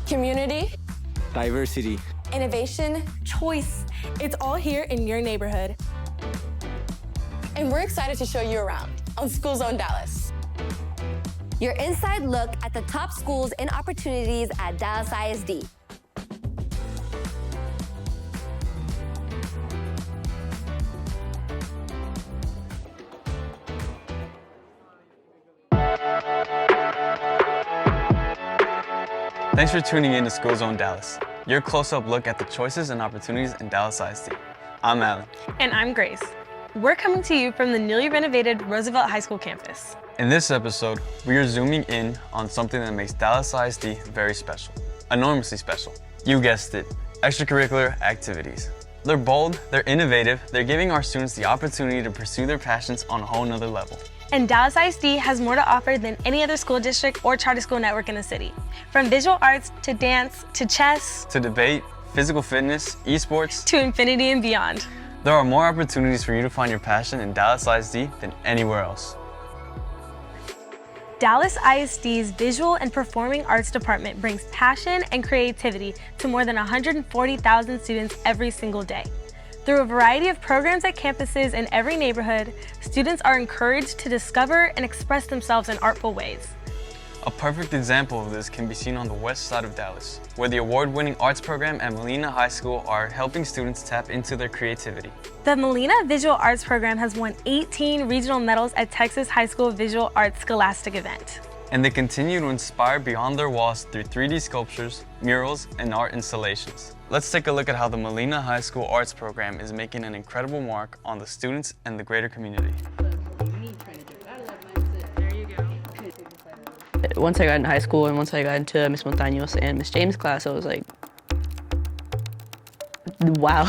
Community, diversity, innovation, choice. It's all here in your neighborhood. and we're excited to show you around on School Zone Dallas. Your inside look at the top schools and opportunities at Dallas ISD. Thanks for tuning in to School Zone Dallas, your close-up look at the choices and opportunities in Dallas ISD. I'm Alan. And I'm Grace. We're coming to you from the newly renovated Roosevelt High School campus. In this episode, we are zooming in on something that makes Dallas ISD very special, enormously special. You guessed it, extracurricular activities. They're bold, they're innovative, they're giving our students the opportunity to pursue their passions on a whole nother level. And Dallas ISD has more to offer than any other school district or charter school network in the city. From visual arts to dance to chess To debate, physical fitness, esports, to infinity and beyond. there are more opportunities for you to find your passion in Dallas ISD than anywhere else. Dallas ISD's Visual and Performing Arts Department brings passion and creativity to more than 140,000 students every single day. Through a variety of programs at campuses in every neighborhood, students are encouraged to discover and express themselves in artful ways. A perfect example of this can be seen on the west side of Dallas, where the award-winning arts program at Molina High School are helping students tap into their creativity. The Molina Visual Arts program has won 18 regional medals at Texas High School Visual Arts Scholastic event. And they continue to inspire beyond their walls through 3D sculptures, murals, and art installations. Let's take a look at how the Molina High School Arts program is making an incredible mark on the students and the greater community. Once I got in high school and once I got into Miss Montaños and Miss James' class, I was like, wow,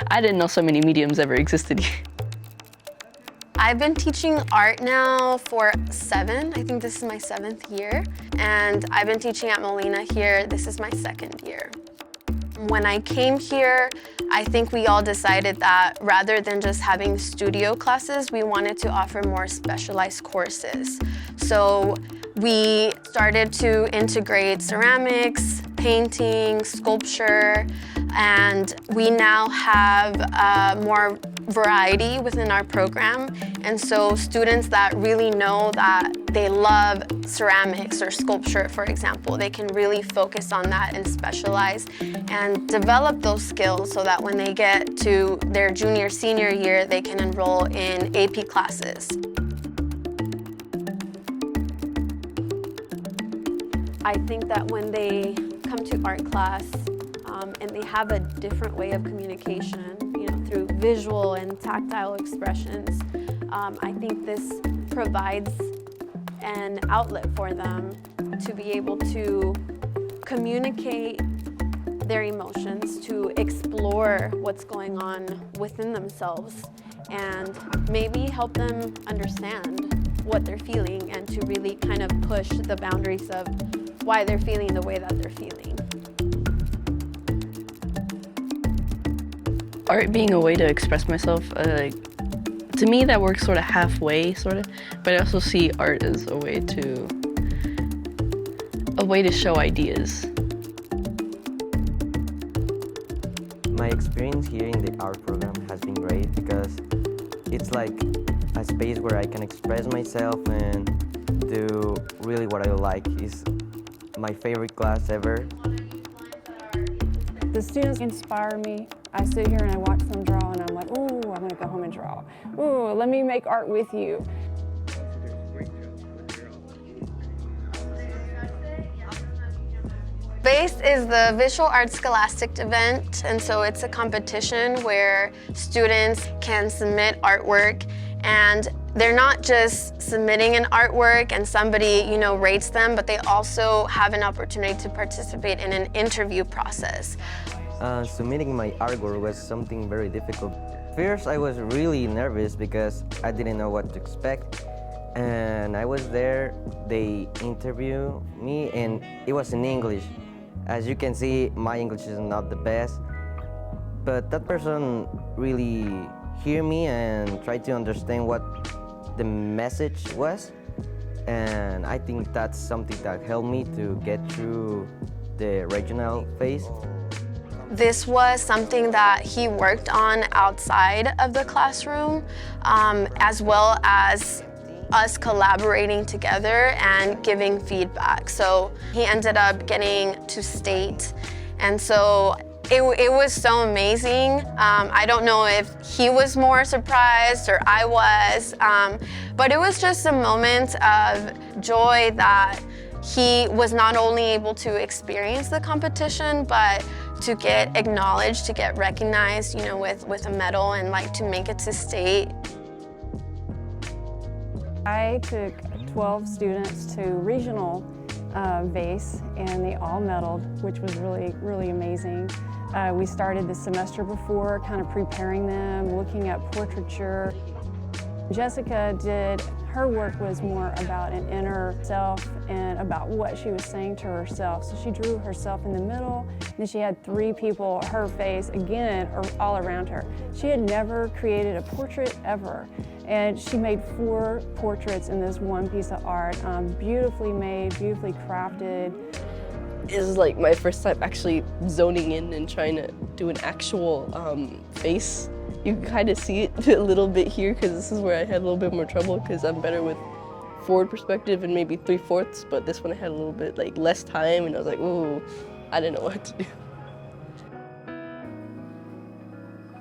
I didn't know so many mediums ever existed. I've been teaching art now for 7. I think this is my 7th year. And I've been teaching at Molina here. This is my 2nd year. When I came here, I think we all decided that rather than just having studio classes, we wanted to offer more specialized courses. So we started to integrate ceramics, painting, sculpture, and we now have more variety within our program. And so students that really know that they love ceramics or sculpture, for example, they can really focus on that and specialize and develop those skills so that when they get to their junior, senior year, they can enroll in AP classes. I think that when they come to art class and they have a different way of communication, through visual and tactile expressions, I think this provides an outlet for them to be able to communicate their emotions, to explore what's going on within themselves, and maybe help them understand what they're feeling and to really kind of push the boundaries of why they're feeling the way that they're feeling. Art being a way to express myself, to me that works sort of halfway, but I also see art as a way to show ideas. My experience here in the art program has been great because it's like a space where I can express myself and do really what I like. It's my favorite class ever. The students inspire me. I sit here and I watch them draw and I'm like, ooh, I'm gonna go home and draw. Ooh, let me make art with you. BASE is the Visual Arts Scholastic event, and so it's a competition where students can submit artwork, and they're not just submitting an artwork and somebody, rates them, but they also have an opportunity to participate in an interview process. Submitting my artwork was something very difficult. First, I was really nervous because I didn't know what to expect. And I was there, they interviewed me, and it was in English. As you can see, my English is not the best, but that person really heard me and tried to understand what the message was. And I think that's something that helped me to get through the regional phase. This was something that he worked on outside of the classroom, as well as us collaborating together and giving feedback. So he ended up getting to state, and so it was so amazing. I don't know if he was more surprised or I was, but it was just a moment of joy that he was not only able to experience the competition, but to get acknowledged, to get recognized, you know, with a medal and like to make it to state. I took 12 students to regional vase and they all medaled, which was really amazing. We started the semester before, kind of preparing them, looking at portraiture. Jessica did, her work was more about an inner self and about what she was saying to herself. So she drew herself in the middle, and then she had 3 people, her face, again, all around her. She had never created a portrait ever, and she made 4 portraits in this one piece of art, beautifully made, beautifully crafted. This is like my first time actually zoning in and trying to do an actual face. You can kind of see it a little bit here because this is where I had a little bit more trouble because I'm better with forward perspective and maybe 3/4, but this one I had a little bit like less time and I was like, ooh, I didn't know what to do.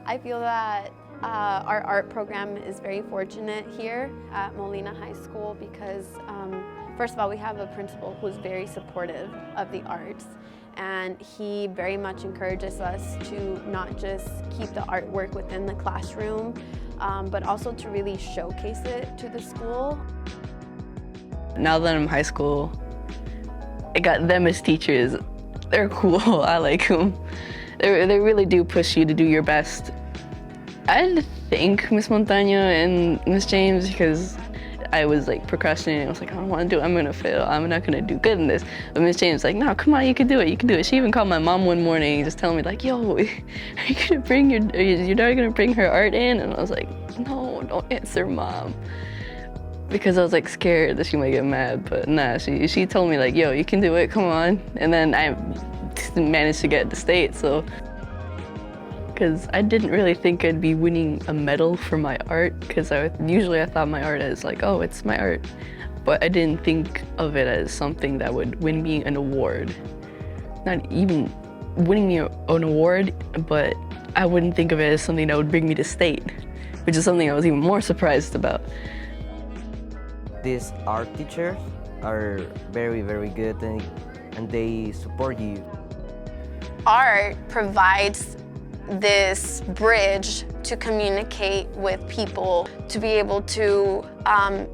I feel that our art program is very fortunate here at Molina High School because first of all, we have a principal who's very supportive of the arts, and he very much encourages us to not just keep the artwork within the classroom, but also to really showcase it to the school. Now that I'm in high school, I got them as teachers. They're cool, I like them. They really do push you to do your best. I had to thank Miss Montaño and Miss James because I was like procrastinating. I was like, I don't want to do it. I'm gonna fail. I'm not gonna do good in this. But Miss James was like, no, come on, you can do it. You can do it. She even called my mom one morning, just telling me like, yo, are you gonna bring your daughter gonna bring her art in? And I was like, no, don't answer, Mom, because I was like scared that she might get mad. But nah, she told me like, yo, you can do it. Come on. And then I managed to get the state. So. Because I didn't really think I'd be winning a medal for my art, because usually I thought my art as like, oh, it's my art. But I didn't think of it as something that would win me an award. Not even winning me an award, but I wouldn't think of it as something that would bring me to state, which is something I was even more surprised about. These art teachers are very good and they support you. Art provides this bridge to communicate with people, to be able to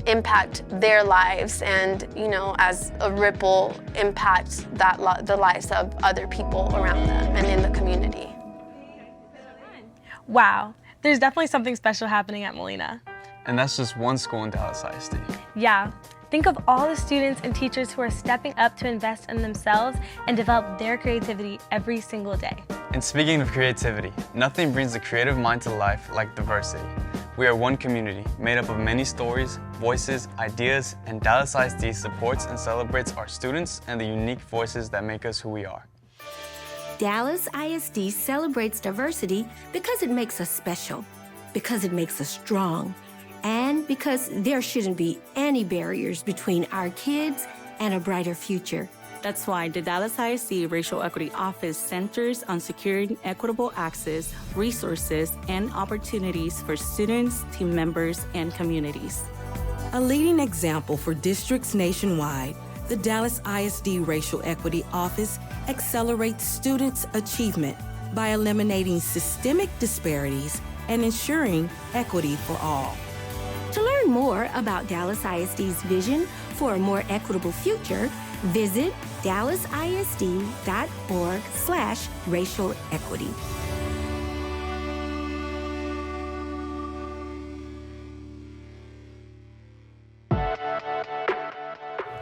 impact their lives and, you know, as a ripple impact the lives of other people around them and in the community. Wow, there's definitely something special happening at Molina. And that's just one school in Dallas ISD. Yeah. Think of all the students and teachers who are stepping up to invest in themselves and develop their creativity every single day. And speaking of creativity, nothing brings the creative mind to life like diversity. We are one community made up of many stories, voices, ideas, and Dallas ISD supports and celebrates our students and the unique voices that make us who we are. Dallas ISD celebrates diversity because it makes us special, because it makes us strong, and because there shouldn't be any barriers between our kids and a brighter future. That's why the Dallas ISD Racial Equity Office centers on securing equitable access, resources, and opportunities for students, team members, and communities. A leading example for districts nationwide, the Dallas ISD Racial Equity Office accelerates students' achievement by eliminating systemic disparities and ensuring equity for all. To learn more about Dallas ISD's vision for a more equitable future, visit dallasisd.org/racial equity.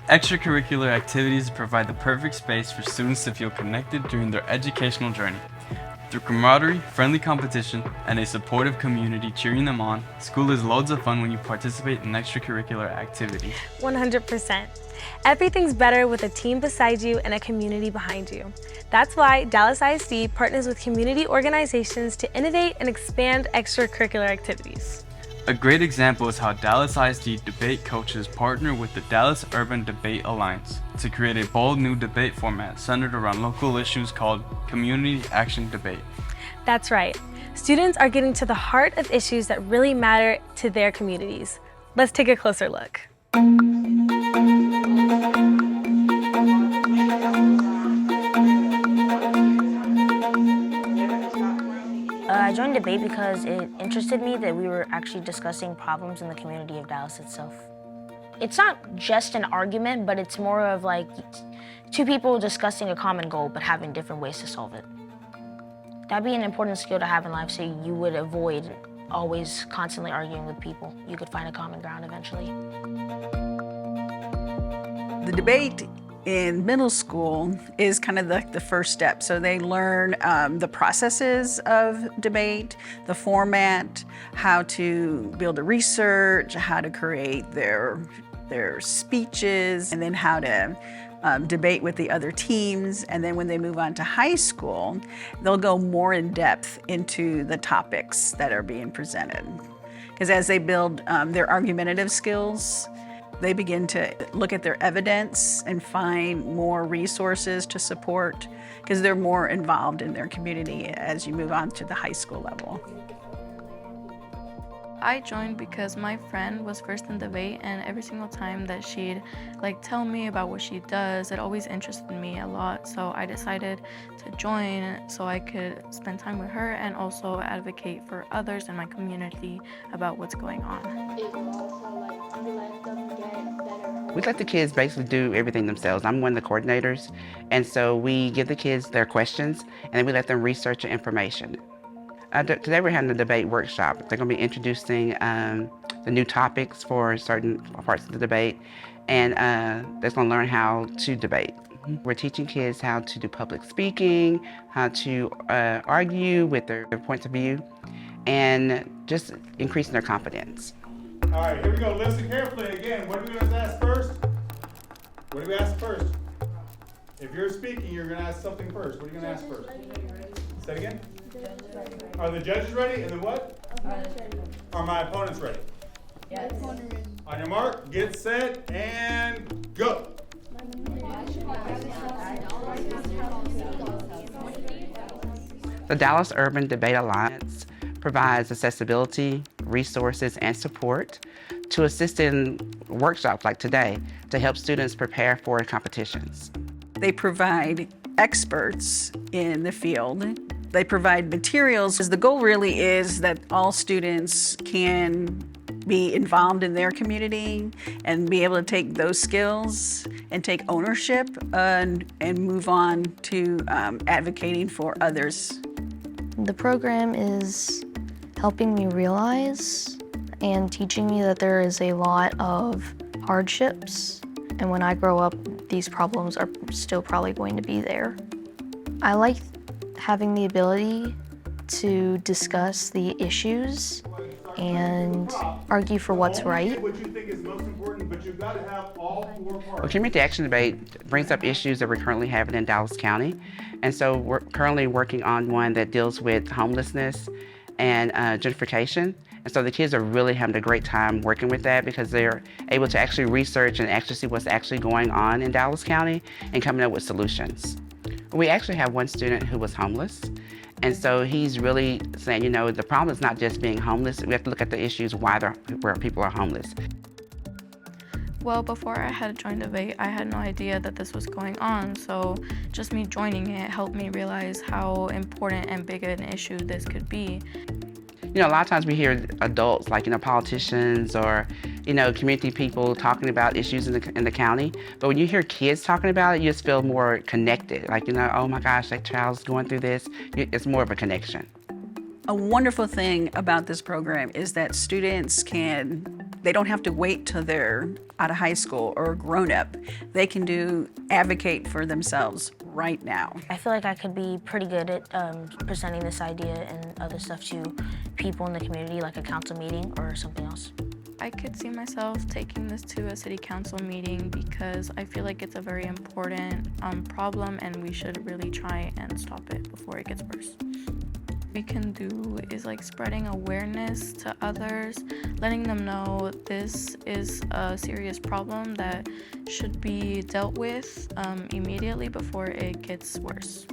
Extracurricular activities provide the perfect space for students to feel connected during their educational journey. Through camaraderie, friendly competition, and a supportive community cheering them on, school is loads of fun when you participate in extracurricular activities. 100%. Everything's better with a team beside you and a community behind you. That's why Dallas ISD partners with community organizations to innovate and expand extracurricular activities. A great example is how Dallas ISD debate coaches partner with the Dallas Urban Debate Alliance to create a bold new debate format centered around local issues called Community Action Debate. That's right. Students are getting to the heart of issues that really matter to their communities. Let's take a closer look. I joined debate because it interested me that we were actually discussing problems in the community of Dallas itself. It's not just an argument, but it's more of like two people discussing a common goal but having different ways to solve it. That'd be an important skill to have in life so you would avoid always constantly arguing with people. You could find a common ground eventually. The debate in middle school is kind of the first step. So they learn the processes of debate, the format, how to build a research, how to create their speeches, and then how to debate with the other teams. And then when they move on to high school, they'll go more in depth into the topics that are being presented. Because as they build their argumentative skills, they begin to look at their evidence and find more resources to support, because they're more involved in their community as you move on to the high school level. I joined because my friend was first in debate, and every single time that she'd tell me about what she does, it always interested me a lot. So I decided to join so I could spend time with her and also advocate for others in my community about what's going on. We let the kids basically do everything themselves. I'm one of the coordinators, and so we give the kids their questions and then we let them research the information. Today we're having a debate workshop. They're going to be introducing the new topics for certain parts of the debate, and they're going to learn how to debate. We're teaching kids how to do public speaking, how to argue with their points of view, and just increasing their confidence. All right, here we go. Listen carefully again. What are we going to ask first? What do we ask first? If you're speaking, you're going to ask something first. What are you going to ask first? Say it again. Are the judges ready? And then what? Are my opponents ready? Yes. On your mark, get set, and go. The Dallas Urban Debate Alliance provides accessibility, resources, and support to assist in workshops like today to help students prepare for competitions. They provide experts in the field. They provide materials. The goal really is that all students can be involved in their community and be able to take those skills and take ownership and move on to advocating for others. The program is helping me realize and teaching me that there is a lot of hardships, and when I grow up, these problems are still probably going to be there. I like having the ability to discuss the issues and argue for what's right. Well, Community Action Debate brings up issues that we're currently having in Dallas County. And so we're currently working on one that deals with homelessness and gentrification. And so the kids are really having a great time working with that because they're able to actually research and actually see what's actually going on in Dallas County and coming up with solutions. We actually have one student who was homeless. And so he's really saying, you know, the problem is not just being homeless. We have to look at the issues where people are homeless. Well, before I had joined debate, I had no idea that this was going on. So just me joining it helped me realize how important and big an issue this could be. You know, a lot of times we hear adults, like, you know, politicians or, you know, community people talking about issues in the county. But when you hear kids talking about it, you just feel more connected. Like, you know, oh my gosh, that child's going through this. It's more of a connection. A wonderful thing about this program is that students can They don't have to wait till they're out of high school or grown up. They can advocate for themselves right now. I feel like I could be pretty good at presenting this idea and other stuff to people in the community, like a council meeting or something else. I could see myself taking this to a city council meeting because I feel like it's a very important problem and we should really try and stop it before it gets worse. What we can do is like spreading awareness to others, letting them know this is a serious problem that should be dealt with immediately before it gets worse.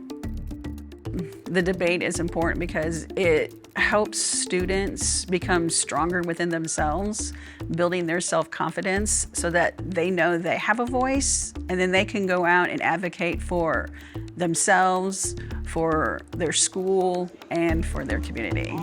The debate is important because it helps students become stronger within themselves, building their self-confidence so that they know they have a voice, and then they can go out and advocate for themselves, for their school, and for their community.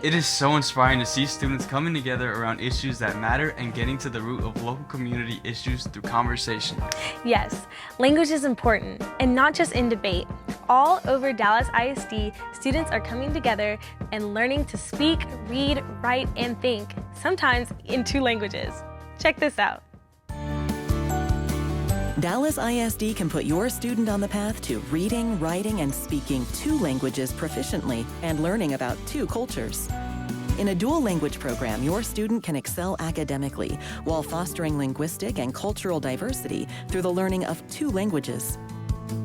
It is so inspiring to see students coming together around issues that matter and getting to the root of local community issues through conversation. Yes, language is important, and not just in debate. All over Dallas ISD, students are coming together and learning to speak, read, write, and think, sometimes in 2 languages. Check this out. Dallas ISD can put your student on the path to reading, writing, and speaking 2 languages proficiently and learning about 2 cultures. In a dual language program, your student can excel academically while fostering linguistic and cultural diversity through the learning of 2 languages.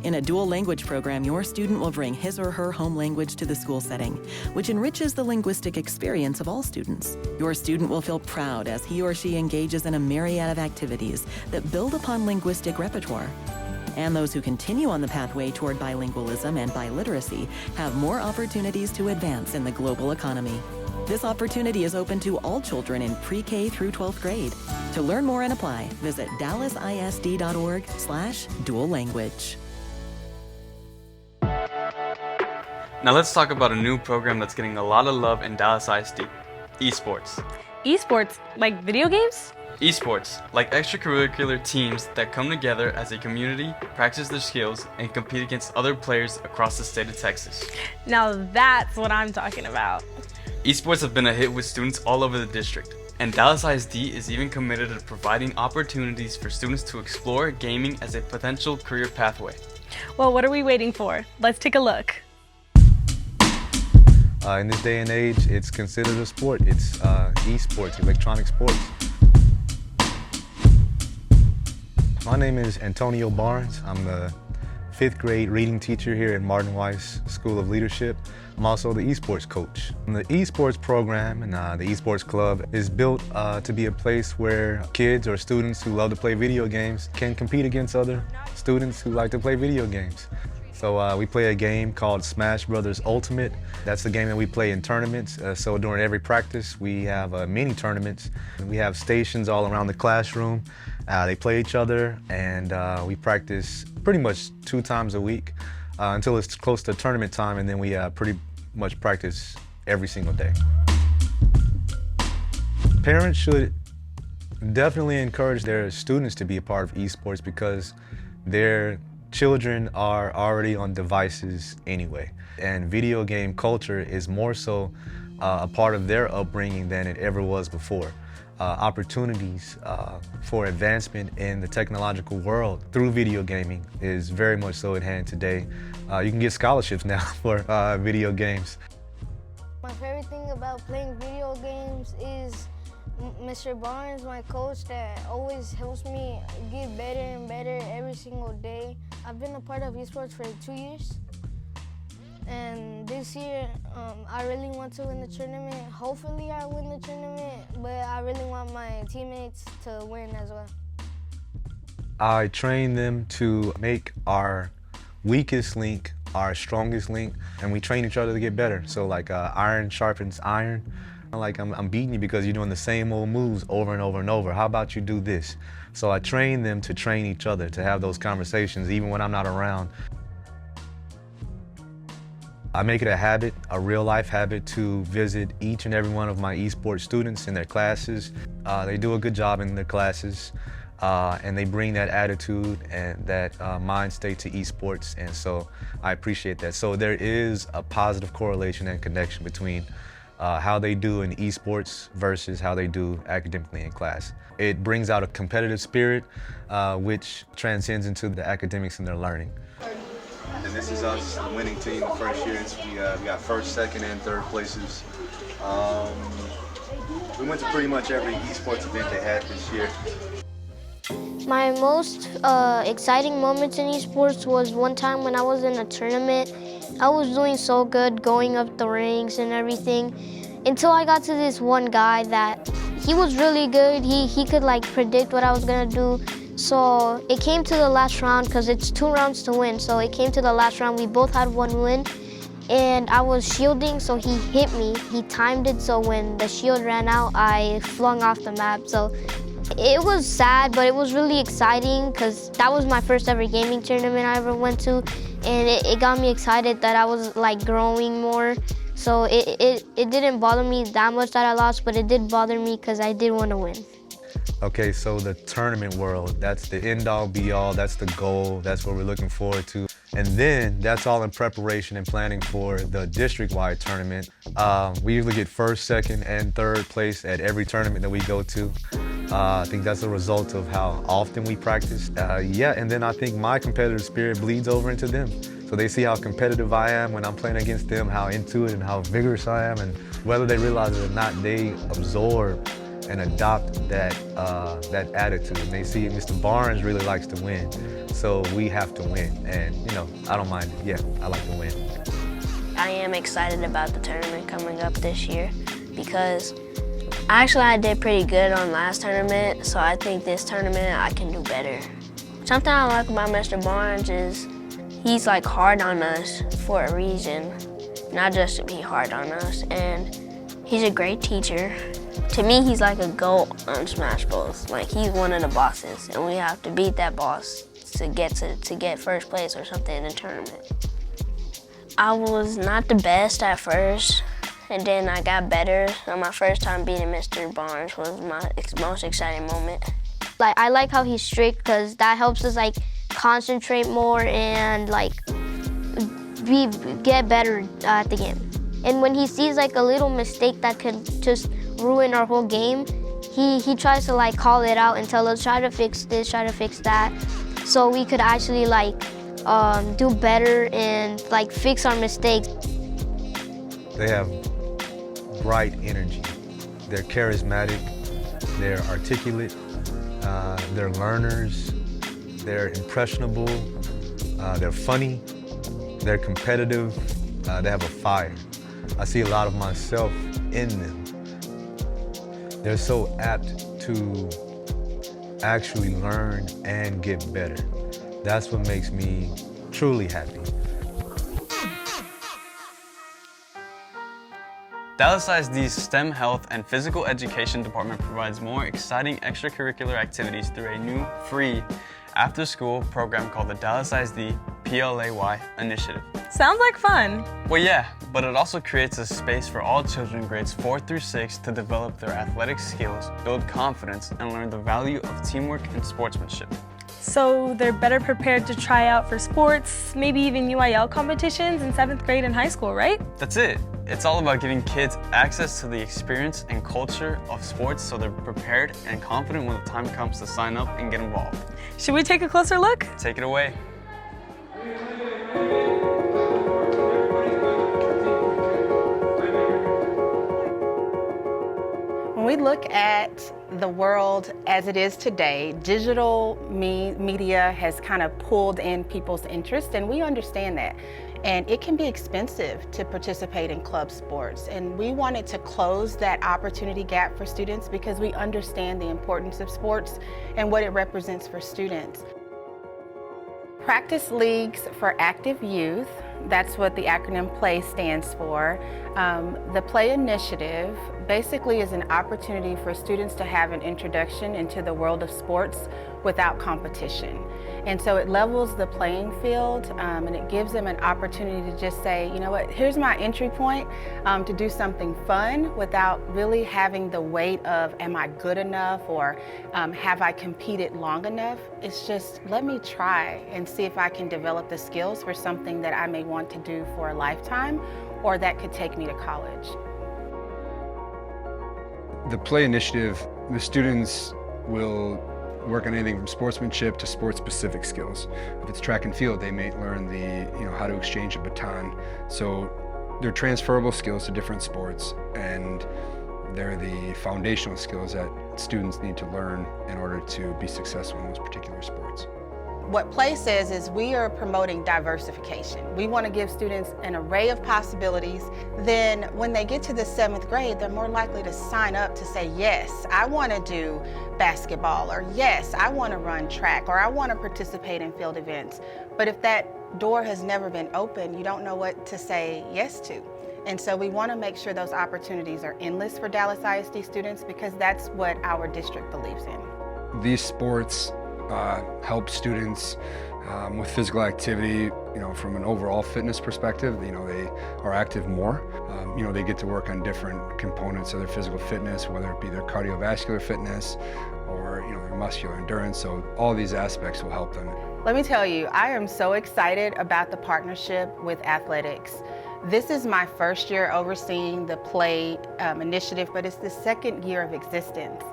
In a dual language program, your student will bring his or her home language to the school setting, which enriches the linguistic experience of all students. Your student will feel proud as he or she engages in a myriad of activities that build upon linguistic repertoire. And those who continue on the pathway toward bilingualism and biliteracy have more opportunities to advance in the global economy. This opportunity is open to all children in pre-K through 12th grade. To learn more and apply, visit dallasisd.org/dual language. Now let's talk about a new program that's getting a lot of love in Dallas ISD, Esports. Esports, like video games? Esports, like extracurricular teams that come together as a community, practice their skills, and compete against other players across the state of Texas. Now that's what I'm talking about. Esports have been a hit with students all over the district, and Dallas ISD is even committed to providing opportunities for students to explore gaming as a potential career pathway. Well, what are we waiting for? Let's take a look. In this day and age, it's considered a sport. It's esports, electronic sports. My name is Antonio Barnes. I'm the 5th grade reading teacher here at Martin Weiss School of Leadership. I'm also the esports coach. The esports program and the esports club is built to be a place where kids or students who love to play video games can compete against other students who like to play video games. So we play a game called Smash Brothers Ultimate. That's the game that we play in tournaments. So during every practice, we have mini tournaments. We have stations all around the classroom. They play each other, and we practice pretty much 2 times a week until it's close to tournament time, and then we pretty much practice every single day. Parents should definitely encourage their students to be a part of esports because their children are already on devices anyway, and video game culture is more so a part of their upbringing than it ever was before. Opportunities for advancement in the technological world through video gaming is very much so at hand today. You can get scholarships now for video games. My favorite thing about playing video games is Mr. Barnes, my coach, that always helps me get better and better every single day. I've been a part of esports for 2 years, and this year I really want to win the tournament. Hopefully I win the tournament, but I really want my teammates to win as well. I train them to make our weakest link our strongest link, and we train each other to get better. So like iron sharpens iron. Like I'm beating you because you're doing the same old moves over and over and over. How about you do this? So I train them to train each other, to have those conversations even when I'm not around. I make it a habit, a real life habit, to visit each and every one of my esports students in their classes. They do a good job in their classes. and they bring that attitude and that mind state to esports, and so I appreciate that. So there is a positive correlation and connection between how they do in esports versus how they do academically in class. It brings out a competitive spirit, which transcends into the academics and their learning. And this is us, the winning team, the first years. We got first, second, and third places. We went to pretty much every esports event they had this year. My most exciting moments in esports was one time when I was in a tournament. I was doing so good, going up the ranks and everything, until I got to this one guy that he was really good. He could like predict what I was gonna do. So it came to the last round, because it's 2 rounds to win. So it came to the last round. We both had 1 win, and I was shielding, so he hit me. He timed it, so when the shield ran out, I flung off the map. So it was sad, but it was really exciting, because that was my first ever gaming tournament I ever went to, and it got me excited that I was like growing more. So it didn't bother me that much that I lost, but it did bother me because I did want to win. Okay, so the tournament world, that's the end-all be-all, that's the goal, that's what we're looking forward to. And then that's all in preparation and planning for the district-wide tournament. We usually get first, second, and third place at every tournament that we go to. I think that's a result of how often we practice. Yeah, and then I think my competitive spirit bleeds over into them. So they see how competitive I am when I'm playing against them, how into it and how vigorous I am, and whether they realize it or not, they absorb and adopt that attitude. And they see Mr. Barnes really likes to win, so we have to win. And you know, I don't mind. Yeah, I like to win. I am excited about the tournament coming up this year because I did pretty good on last tournament, so I think this tournament I can do better. Something I like about Mr. Barnes is he's like hard on us for a reason, not just to be hard on us, and he's a great teacher. To me, he's like a GOAT on Smash Bros. Like, he's one of the bosses, and we have to beat that boss to get first place or something in the tournament. I was not the best at first, and then I got better. So my first time beating Mr. Barnes was my most exciting moment. Like, I like how he's strict, because that helps us like concentrate more and like get better at the game. And when he sees like a little mistake that could just ruin our whole game, he tries to like call it out and tell us, try to fix this, try to fix that, so we could actually like do better and like fix our mistakes. They have bright energy. They're charismatic, they're articulate, they're learners, they're impressionable, they're funny, they're competitive, they have a fire. I see a lot of myself in them. They're so apt to actually learn and get better. That's what makes me truly happy. Dallas ISD's STEM, Health, and Physical Education department provides more exciting extracurricular activities through a new, free, after-school program called the Dallas ISD PLAY Initiative. Sounds like fun. Well, yeah, but it also creates a space for all children grades 4 through 6 to develop their athletic skills, build confidence, and learn the value of teamwork and sportsmanship. So they're better prepared to try out for sports, maybe even UIL competitions in 7th grade and high school, right? That's it. It's all about giving kids access to the experience and culture of sports so they're prepared and confident when the time comes to sign up and get involved. Should we take a closer look? Take it away. When we look at the world as it is today, digital media has kind of pulled in people's interest, and we understand that. And it can be expensive to participate in club sports. And we wanted to close that opportunity gap for students because we understand the importance of sports and what it represents for students. Practice Leagues for Active Youth, that's what the acronym PLAY stands for. The PLAY Initiative basically is an opportunity for students to have an introduction into the world of sports without competition. And so it levels the playing field, and it gives them an opportunity to just say, you know what, here's my entry point to do something fun without really having the weight of, am I good enough, or have I competed long enough? It's just, let me try and see if I can develop the skills for something that I may want to do for a lifetime, or that could take me to college. The Play Initiative, the students will work on anything from sportsmanship to sports-specific skills. If it's track and field, they may learn how to exchange a baton. So they're transferable skills to different sports, and they're the foundational skills that students need to learn in order to be successful in those particular sports. What Play says is we are promoting diversification. We want to give students an array of possibilities. Then when they get to the 7th grade, they're more likely to sign up to say, yes, I want to do basketball, or yes, I want to run track, or I want to participate in field events. But if that door has never been open, you don't know what to say yes to. And so we want to make sure those opportunities are endless for Dallas ISD students, because that's what our district believes in. These sports help students with physical activity, from an overall fitness perspective. They are active more. They get to work on different components of their physical fitness, whether it be their cardiovascular fitness or their muscular endurance. So all these aspects will help them. Let me tell you, I am so excited about the partnership with athletics. This is my first year overseeing the Play initiative, but it's the 2nd year of existence.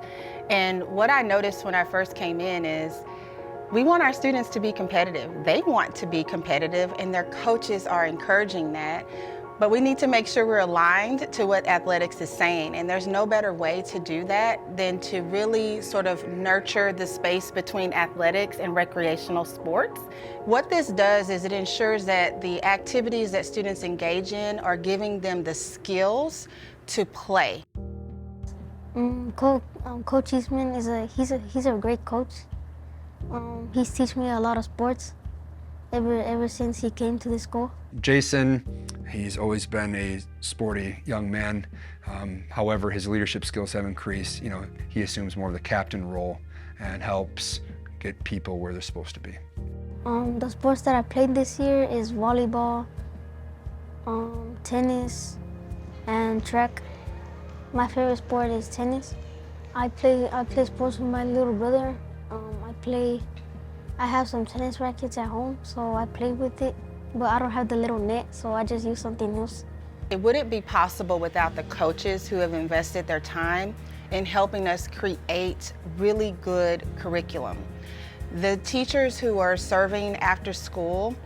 And what I noticed when I first came in is we want our students to be competitive. They want to be competitive, and their coaches are encouraging that. But we need to make sure we're aligned to what athletics is saying. And there's no better way to do that than to really sort of nurture the space between athletics and recreational sports. What this does is it ensures that the activities that students engage in are giving them the skills to play. Coach Eastman he's a great coach. He's teaching me a lot of sports ever since he came to the school. Jason, he's always been a sporty young man. However, his leadership skills have increased. He assumes more of the captain role and helps get people where they're supposed to be. The sports that I played this year is volleyball, tennis, and track. My favorite sport is tennis. I play sports with my little brother. I have some tennis rackets at home, so I play with it, but I don't have the little net, so I just use something else. It wouldn't be possible without the coaches who have invested their time in helping us create really good curriculum. The teachers who are serving after school,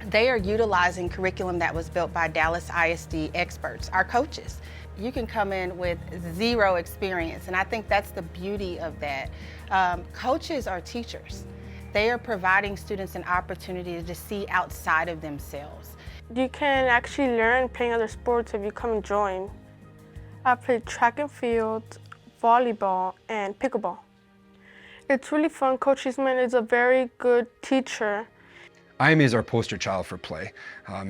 they are utilizing curriculum that was built by Dallas ISD experts, our coaches. You can come in with zero experience, and I think that's the beauty of that. Coaches are teachers. They are providing students an opportunity to see outside of themselves. You can actually learn playing other sports if you come and join. I played track and field, volleyball, and pickleball. It's really fun. Coach Eastman is a very good teacher. Amy is our poster child for Play.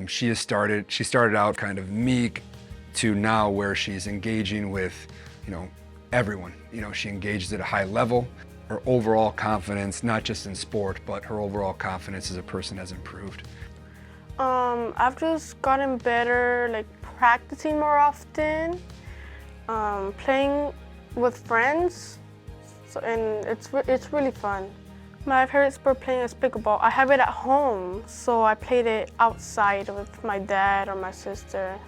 She started out kind of meek to now where she's engaging with, everyone. She engages at a high level. Her overall confidence, not just in sport, but her overall confidence as a person has improved. I've just gotten better, like practicing more often, playing with friends, and it's really fun. My favorite sport playing is pickleball. I have it at home, so I played it outside with my dad or my sister.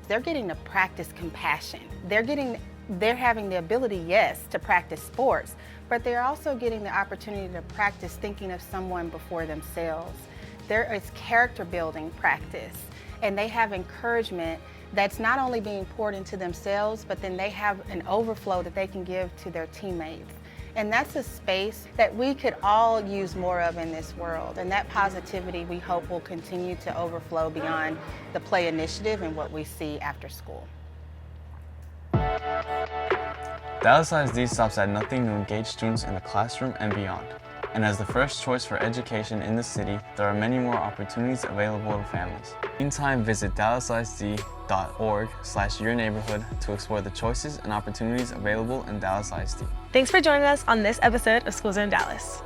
They're getting to practice compassion. They're having the ability, yes, to practice sports, but they're also getting the opportunity to practice thinking of someone before themselves. There is character building practice, and they have encouragement that's not only being poured into themselves, but then they have an overflow that they can give to their teammates. And that's a space that we could all use more of in this world. And that positivity, we hope, will continue to overflow beyond the Play initiative and what we see after school. Dallas ISD stops at nothing to engage students in the classroom and beyond. And as the first choice for education in the city, there are many more opportunities available to families. Meantime, visit dallaisd.org/yourneighborhood to explore the choices and opportunities available in Dallas ISD. Thanks for joining us on this episode of Schools in Dallas.